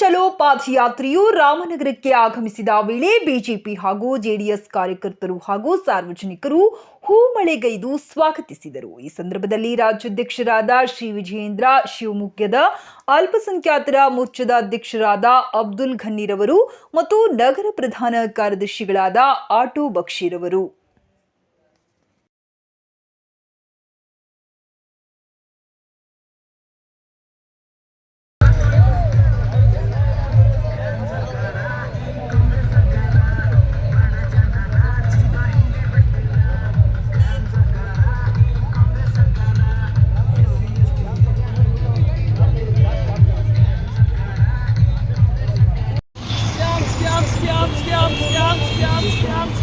ಚಲೋ ಪಾದಯಾತ್ರೆಯು ರಾಮನಗರಕ್ಕೆ ಆಗಮಿಸಿದ ವೇಳೆ ಬಿಜೆಪಿ ಹಾಗೂ ಜೆಡಿಎಸ್ ಕಾರ್ಯಕರ್ತರು ಹಾಗೂ ಸಾರ್ವಜನಿಕರು ಹೂಮಳೆಗೈದು ಸ್ವಾಗತಿಸಿದರು. ಈ ಸಂದರ್ಭದಲ್ಲಿ ರಾಜ್ಯಾಧ್ಯಕ್ಷರಾದ ಶ್ರೀ ವಿಜಯೇಂದ್ರ, ಶಿವಮೊಗ್ಗದ ಅಲ್ಪಸಂಖ್ಯಾತರ ಮೋರ್ಚಾದ ಅಧ್ಯಕ್ಷರಾದ ಅಬ್ದುಲ್ ಘನ್ನೀರವರು ಮತ್ತು ನಗರ ಪ್ರಧಾನ ಕಾರ್ಯದರ್ಶಿಗಳಾದ ಆಟೋ ಬಕ್ಷೀರವರು Scam.